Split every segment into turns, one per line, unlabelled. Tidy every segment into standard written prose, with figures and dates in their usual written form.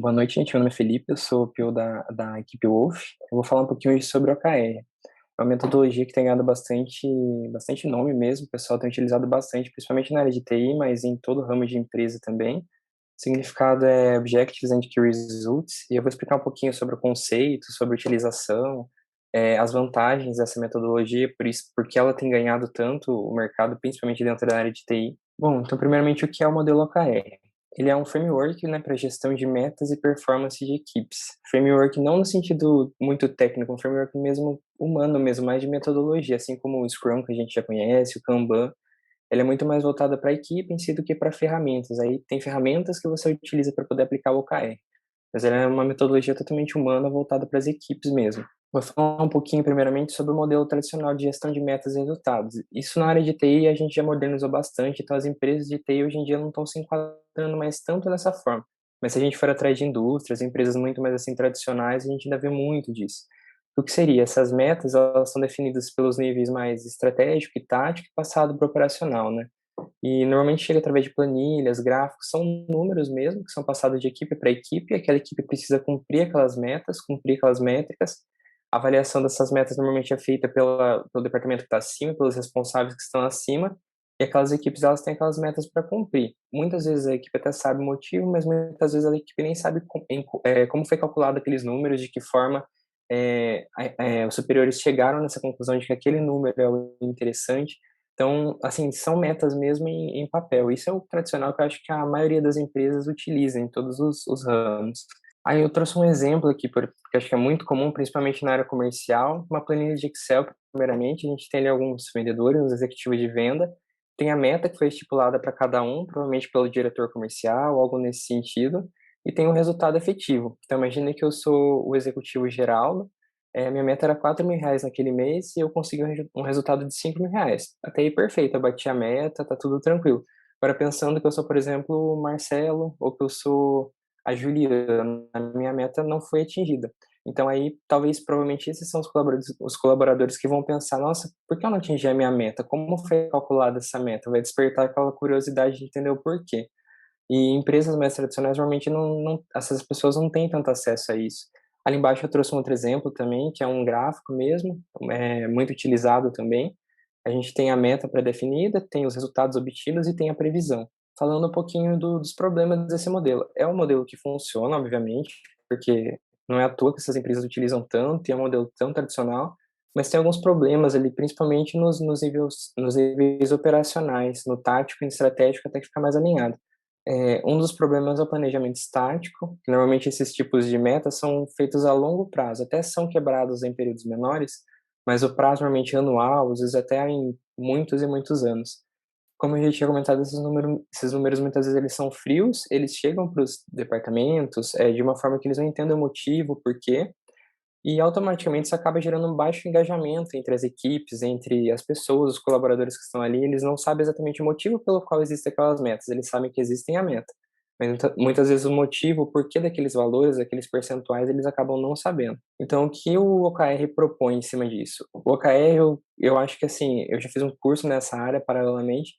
Boa noite, gente. Meu nome é Felipe, eu sou o PO da equipe Wolf. Eu vou falar um pouquinho hoje sobre o OKR. É uma metodologia que tem ganhado bastante nome mesmo, o pessoal tem utilizado bastante, principalmente na área de TI, mas em todo o ramo de empresa também. O significado é Objectives and Key Results, e eu vou explicar um pouquinho sobre o conceito, sobre a utilização, as vantagens dessa metodologia, por isso, porque ela tem ganhado tanto o mercado, principalmente dentro da área de TI. Bom, então primeiramente o que é o modelo OKR? Ele é um framework, né, para gestão de metas e performance de equipes. Framework não no sentido muito técnico, um framework mesmo humano mesmo, mais de metodologia, assim como o Scrum que a gente já conhece, o Kanban. Ele é muito mais voltado para a equipe em si do que para ferramentas. Aí tem ferramentas que você utiliza para poder aplicar o OKR, mas ela é uma metodologia totalmente humana voltada para as equipes mesmo. Vou falar um pouquinho, primeiramente, sobre o modelo tradicional de gestão de metas e resultados. Isso na área de TI a gente já modernizou bastante, então as empresas de TI hoje em dia não estão se enquadrando mais tanto dessa forma. Mas se a gente for atrás de indústrias, empresas muito mais assim tradicionais, a gente ainda vê muito disso. O que seria? Essas metas, elas são definidas pelos níveis mais estratégico e tático, passado para o operacional, né? E normalmente chega através de planilhas, gráficos, são números mesmo, que são passados de equipe para equipe, e aquela equipe precisa cumprir aquelas metas, cumprir aquelas métricas. A avaliação dessas metas normalmente é feita pelo departamento que está acima, pelos responsáveis que estão acima, e aquelas equipes elas têm aquelas metas para cumprir. Muitas vezes a equipe até sabe o motivo, mas muitas vezes a equipe nem sabe como foi calculado aqueles números, de que forma os superiores chegaram nessa conclusão de que aquele número é o interessante. Então, assim, são metas mesmo em papel. Isso é o tradicional que eu acho que a maioria das empresas utiliza em todos os ramos. Aí eu trouxe um exemplo aqui, porque acho que é muito comum, principalmente na área comercial, uma planilha de Excel, primeiramente, a gente tem ali alguns vendedores, uns executivos de venda, tem a meta que foi estipulada para cada um, provavelmente pelo diretor comercial, algo nesse sentido, e tem o resultado efetivo. Então, imagine que eu sou o executivo geral, minha meta era R$ 4.000 naquele mês e eu consegui um resultado de R$ 5.000. Até aí, perfeito, eu bati a meta, tá tudo tranquilo. Agora, pensando que eu sou, por exemplo, o Marcelo, ou que eu sou a Juliana, a minha meta não foi atingida. Então, aí, talvez, provavelmente, esses são os colaboradores que vão pensar, nossa, por que eu não atingi a minha meta? Como foi calculada essa meta? Vai despertar aquela curiosidade de entender o porquê. E empresas mais tradicionais, normalmente, essas pessoas não têm tanto acesso a isso. Ali embaixo eu trouxe um outro exemplo também, que é um gráfico mesmo, muito utilizado também. A gente tem a meta pré-definida, tem os resultados obtidos e tem a previsão. Falando um pouquinho dos problemas desse modelo. É um modelo que funciona, obviamente, porque não é à toa que essas empresas utilizam tanto, e é um modelo tão tradicional, mas tem alguns problemas ali, principalmente nos níveis operacionais, no tático e no estratégico, até que fica mais alinhado. Um dos problemas é o planejamento estático, que normalmente esses tipos de metas são feitos a longo prazo, até são quebrados em períodos menores, mas o prazo normalmente é anual, às vezes até em muitos e muitos anos. Como eu já tinha comentado, esses números muitas vezes eles são frios, eles chegam para os departamentos de uma forma que eles não entendem o motivo, o porquê, e automaticamente isso acaba gerando um baixo engajamento entre as equipes, entre as pessoas, os colaboradores que estão ali. Eles não sabem exatamente o motivo pelo qual existem aquelas metas, eles sabem que existem a meta. Mas muitas vezes o motivo, o porquê daqueles valores, daqueles percentuais, eles acabam não sabendo. Então, o que o OKR propõe em cima disso? O OKR, eu acho que assim, eu já fiz um curso nessa área paralelamente,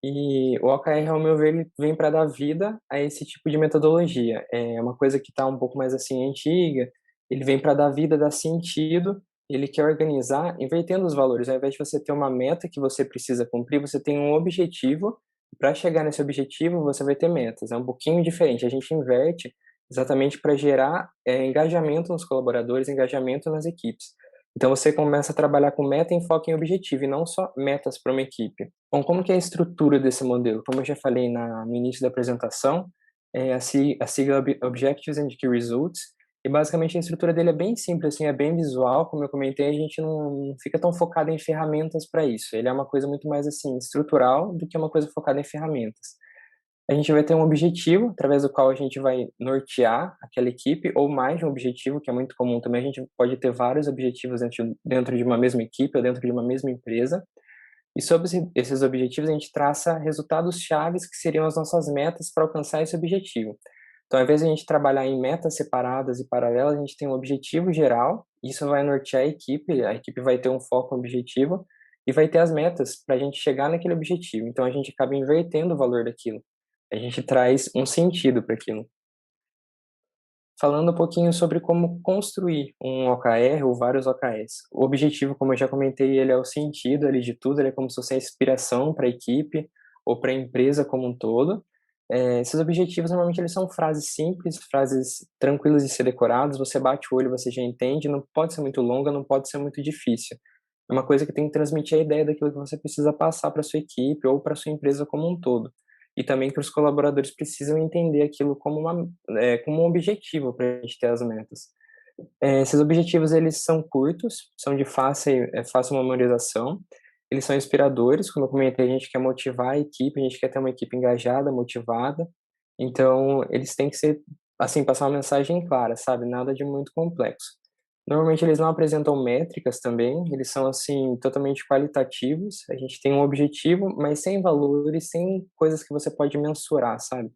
e o OKR, ao meu ver, ele vem para dar vida a esse tipo de metodologia. É uma coisa que está um pouco mais assim antiga, ele vem para dar vida, dar sentido, ele quer organizar, invertendo os valores. Ao invés de você ter uma meta que você precisa cumprir, você tem um objetivo. Para chegar nesse objetivo, você vai ter metas. É um pouquinho diferente. A gente inverte exatamente para gerar engajamento nos colaboradores, engajamento nas equipes. Então você começa a trabalhar com meta, enfoque em objetivo e não só metas para uma equipe. Bom, como que é a estrutura desse modelo? Como eu já falei no início da apresentação, é a sigla Objectives and Key Results, e basicamente a estrutura dele é bem simples, assim, é bem visual, como eu comentei, a gente não fica tão focado em ferramentas para isso. Ele é uma coisa muito mais assim estrutural do que uma coisa focada em ferramentas. A gente vai ter um objetivo através do qual a gente vai nortear aquela equipe, ou mais de um objetivo, que é muito comum também. A gente pode ter vários objetivos dentro de uma mesma equipe ou dentro de uma mesma empresa. E sobre esses objetivos, a gente traça resultados chaves que seriam as nossas metas para alcançar esse objetivo. Então, ao invés de a gente trabalhar em metas separadas e paralelas, a gente tem um objetivo geral, isso vai nortear a equipe vai ter um foco no objetivo e vai ter as metas para a gente chegar naquele objetivo. Então, a gente acaba invertendo o valor daquilo. A gente traz um sentido para aquilo. Falando um pouquinho sobre como construir um OKR ou vários OKRs. O objetivo, como eu já comentei, ele é o sentido ali de tudo, ele é como se fosse a inspiração para a equipe ou para a empresa como um todo. Esses objetivos, normalmente, eles são frases simples, frases tranquilas de ser decoradas, você bate o olho, você já entende, não pode ser muito longa, não pode ser muito difícil. É uma coisa que tem que transmitir a ideia daquilo que você precisa passar para sua equipe ou para sua empresa como um todo. E também que os colaboradores precisam entender aquilo como um objetivo para a gente ter as metas. Esses objetivos, eles são curtos, são de fácil memorização, eles são inspiradores, como eu comentei, a gente quer motivar a equipe, a gente quer ter uma equipe engajada, motivada, então eles têm que ser, assim, passar uma mensagem clara, sabe, nada de muito complexo. Normalmente eles não apresentam métricas também, eles são, assim, totalmente qualitativos, a gente tem um objetivo, mas sem valores, sem coisas que você pode mensurar, sabe?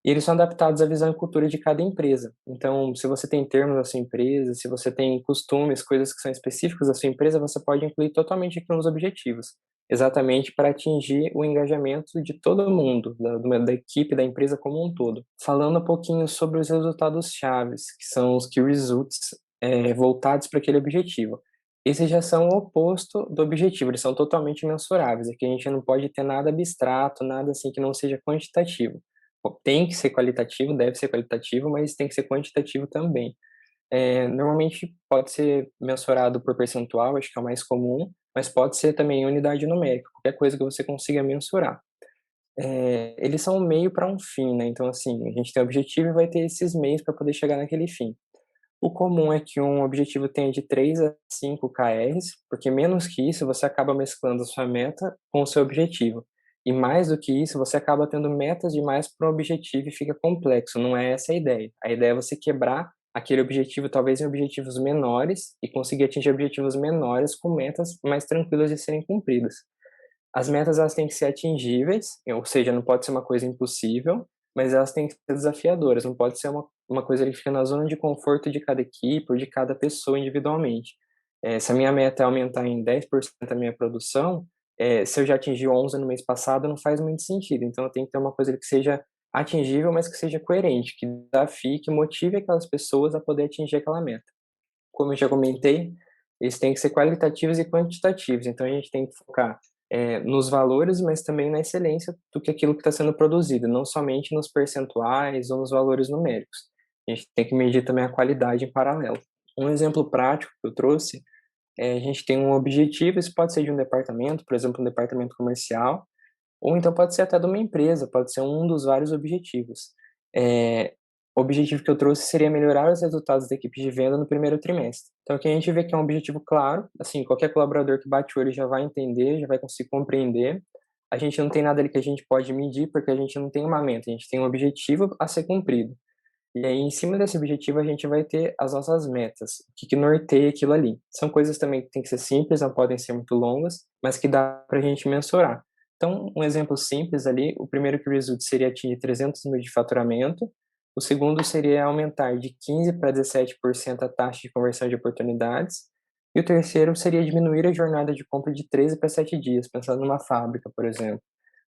E eles são adaptados à visão e cultura de cada empresa. Então, se você tem termos da sua empresa, se você tem costumes, coisas que são específicas da sua empresa, você pode incluir totalmente aqui nos objetivos, exatamente para atingir o engajamento de todo mundo, da equipe, da empresa como um todo. Falando um pouquinho sobre os resultados chaves, que são os key results, voltados para aquele objetivo. Esses já são o oposto do objetivo, eles são totalmente mensuráveis. Aqui a gente não pode ter nada abstrato, nada assim que não seja quantitativo. Tem que ser qualitativo, deve ser qualitativo, mas tem que ser quantitativo também. Normalmente pode ser mensurado por percentual, acho que é o mais comum, mas pode ser também unidade numérica, qualquer coisa que você consiga mensurar. Eles são um meio para um fim, né? Então, assim, a gente tem objetivo e vai ter esses meios para poder chegar naquele fim. O comum é que um objetivo tenha de 3 a 5 KRs, porque menos que isso você acaba mesclando a sua meta com o seu objetivo. E mais do que isso, você acaba tendo metas demais para um objetivo e fica complexo. Não é essa a ideia. A ideia é você quebrar aquele objetivo talvez em objetivos menores e conseguir atingir objetivos menores com metas mais tranquilas de serem cumpridas. As metas elas têm que ser atingíveis, ou seja, não pode ser uma coisa impossível, mas elas têm que ser desafiadoras, não pode ser uma coisa que fica na zona de conforto de cada equipe ou de cada pessoa individualmente. Se a minha meta é aumentar em 10% a minha produção, se eu já atingi 11 no mês passado, não faz muito sentido. Então, eu tenho que ter uma coisa que seja atingível, mas que seja coerente, que desafie, que motive aquelas pessoas a poder atingir aquela meta. Como eu já comentei, eles têm que ser qualitativos e quantitativos. Então, a gente tem que focar nos valores, mas também na excelência do que aquilo que está sendo produzido, não somente nos percentuais ou nos valores numéricos. A gente tem que medir também a qualidade em paralelo. Um exemplo prático que eu trouxe a gente tem um objetivo, isso pode ser de um departamento, por exemplo, um departamento comercial, ou então pode ser até de uma empresa, pode ser um dos vários objetivos. O objetivo que eu trouxe seria melhorar os resultados da equipe de venda no primeiro trimestre. Então, aqui a gente vê que é um objetivo claro, assim, qualquer colaborador que bate o olho já vai entender, já vai conseguir compreender. A gente não tem nada ali que a gente pode medir, porque a gente não tem uma meta, a gente tem um objetivo a ser cumprido. E aí, em cima desse objetivo, a gente vai ter as nossas metas, o que norteia aquilo ali. São coisas também que têm que ser simples, não podem ser muito longas, mas que dá para a gente mensurar. Então, um exemplo simples ali, o primeiro que result seria atingir 300 mil de faturamento, o segundo seria aumentar de 15 para 17% a taxa de conversão de oportunidades, e o terceiro seria diminuir a jornada de compra de 13 para 7 dias, pensando numa fábrica, por exemplo.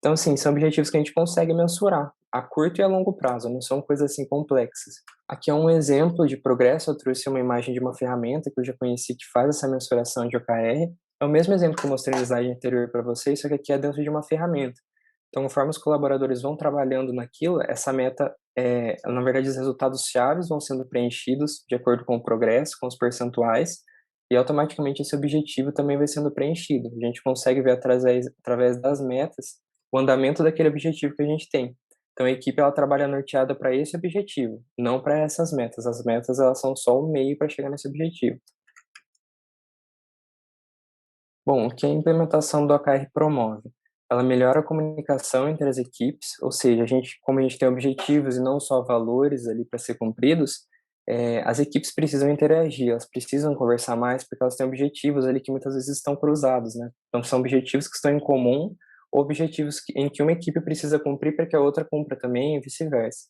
Então, assim, são objetivos que a gente consegue mensurar a curto e a longo prazo, não são coisas assim complexas. Aqui é um exemplo de progresso, eu trouxe uma imagem de uma ferramenta que eu já conheci que faz essa mensuração de OKR. É o mesmo exemplo que eu mostrei no slide anterior para vocês, só que aqui é dentro de uma ferramenta. Então, conforme os colaboradores vão trabalhando naquilo, essa meta, na verdade, os resultados chaves vão sendo preenchidos de acordo com o progresso, com os percentuais, e automaticamente esse objetivo também vai sendo preenchido. A gente consegue ver através das metas o andamento daquele objetivo que a gente tem. Então a equipe ela trabalha norteada para esse objetivo, não para essas metas. As metas elas são só o meio para chegar nesse objetivo. Bom, o que a implementação do OKR promove? Ela melhora a comunicação entre as equipes, ou seja, como a gente tem objetivos e não só valores ali para ser cumpridos, as equipes precisam interagir, elas precisam conversar mais porque elas têm objetivos ali que muitas vezes estão cruzados, né? Então são objetivos que estão em comum, ou objetivos em que uma equipe precisa cumprir para que a outra cumpra também e vice-versa.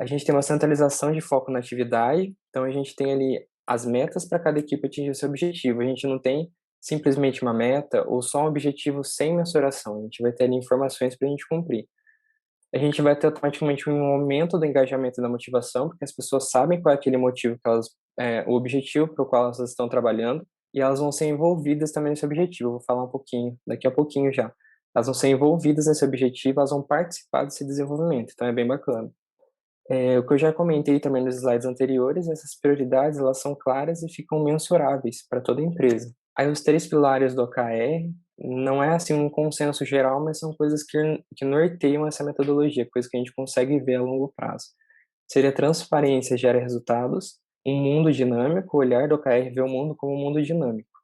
A gente tem uma centralização de foco na atividade, então a gente tem ali as metas para cada equipe atingir o seu objetivo. A gente não tem simplesmente uma meta ou só um objetivo sem mensuração. A gente vai ter ali informações para a gente cumprir. a gente vai ter automaticamente um aumento do engajamento e da motivação, porque as pessoas sabem qual é aquele motivo que elas, o objetivo para o qual elas estão trabalhando, e elas vão ser envolvidas também nesse objetivo. Eu vou falar um pouquinho, daqui a pouquinho já. Elas vão ser envolvidas nesse objetivo, elas vão participar desse desenvolvimento, então é bem bacana. O que eu já comentei também nos slides anteriores, essas prioridades elas são claras e ficam mensuráveis para toda empresa. Aí os três pilares do OKR não é assim um consenso geral, mas são coisas que norteiam essa metodologia, coisas que a gente consegue ver a longo prazo. Seria transparência gera resultados, um mundo dinâmico, o olhar do OKR vê o mundo como um mundo dinâmico.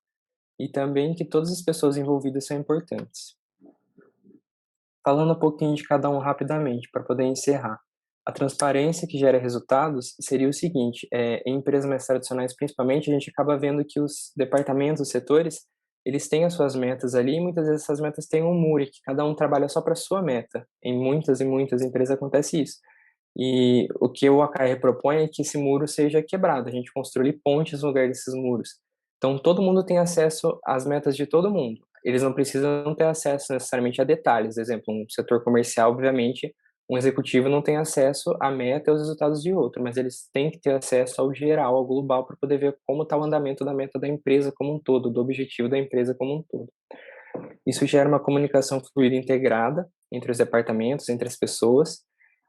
E também que todas as pessoas envolvidas são importantes. Falando um pouquinho de cada um rapidamente, para poder encerrar. A transparência que gera resultados seria o seguinte, em empresas mais tradicionais, principalmente, a gente acaba vendo que os departamentos, os setores, eles têm as suas metas ali, e muitas vezes essas metas têm um muro, que cada um trabalha só para a sua meta. Em muitas e muitas empresas acontece isso. E o que o OKR propõe é que esse muro seja quebrado, a gente construir pontes no lugar desses muros. Então, todo mundo tem acesso às metas de todo mundo. Eles não precisam ter acesso necessariamente a detalhes. Por exemplo, um setor comercial, obviamente, um executivo não tem acesso à meta e aos resultados de outro, mas eles têm que ter acesso ao geral, ao global, para poder ver como está o andamento da meta da empresa como um todo, do objetivo da empresa como um todo. Isso gera uma comunicação fluida e integrada entre os departamentos, entre as pessoas.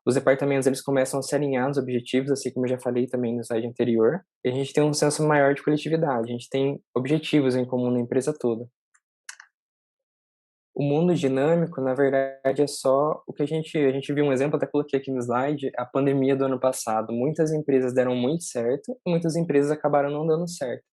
Os departamentos eles começam a se alinhar nos objetivos, assim como eu já falei também no slide anterior. E a gente tem um senso maior de coletividade, a gente tem objetivos em comum na empresa toda. O mundo dinâmico, na verdade, é só o que a gente viu um exemplo, até coloquei aqui no slide, a pandemia do ano passado. Muitas empresas deram muito certo e muitas empresas acabaram não dando certo.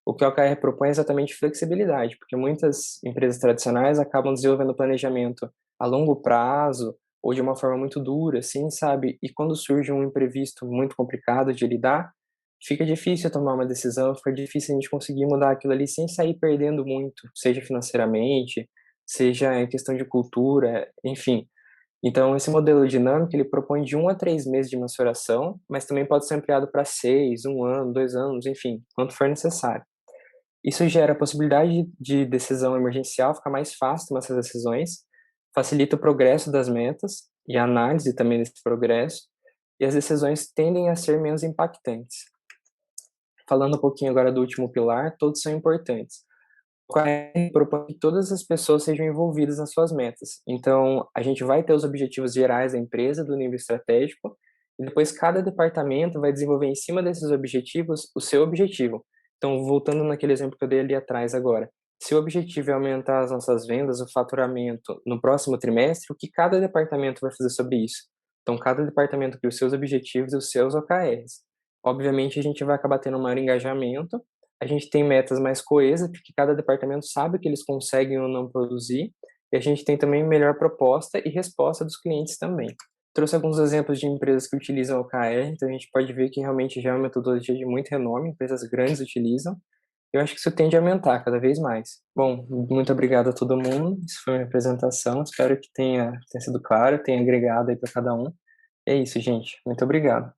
O que o OKR propõe é exatamente flexibilidade, porque muitas empresas tradicionais acabam desenvolvendo planejamento a longo prazo ou de uma forma muito dura, assim, sabe? E quando surge um imprevisto muito complicado de lidar, fica difícil tomar uma decisão, fica difícil a gente conseguir mudar aquilo ali sem sair perdendo muito, seja financeiramente, seja em questão de cultura, enfim. Então, esse modelo dinâmico, ele propõe de 1 a 3 meses de mensuração, mas também pode ser ampliado para 6, 1 ano, 2 anos, enfim, quanto for necessário. Isso gera a possibilidade de decisão emergencial, fica mais fácil tomar essas decisões, facilita o progresso das metas e a análise também desse progresso, e as decisões tendem a ser menos impactantes. Falando um pouquinho agora do último pilar, todos são importantes. O OKR propõe que todas as pessoas sejam envolvidas nas suas metas. Então, a gente vai ter os objetivos gerais da empresa, do nível estratégico, e depois cada departamento vai desenvolver em cima desses objetivos o seu objetivo. Então, voltando naquele exemplo que eu dei ali atrás agora, se o objetivo é aumentar as nossas vendas, o faturamento no próximo trimestre, o que cada departamento vai fazer sobre isso? Então, cada departamento cria os seus objetivos e os seus OKRs. Obviamente, a gente vai acabar tendo um maior engajamento, a gente tem metas mais coesas, porque cada departamento sabe que eles conseguem ou não produzir, e a gente tem também melhor proposta e resposta dos clientes também. Trouxe alguns exemplos de empresas que utilizam o OKR, então a gente pode ver que realmente já é uma metodologia de muito renome, empresas grandes utilizam. Eu acho que isso tende a aumentar cada vez mais. Bom, muito obrigado a todo mundo. Isso foi a minha apresentação. Espero que tenha sido claro, tenha agregado aí para cada um. É isso, gente. Muito obrigado.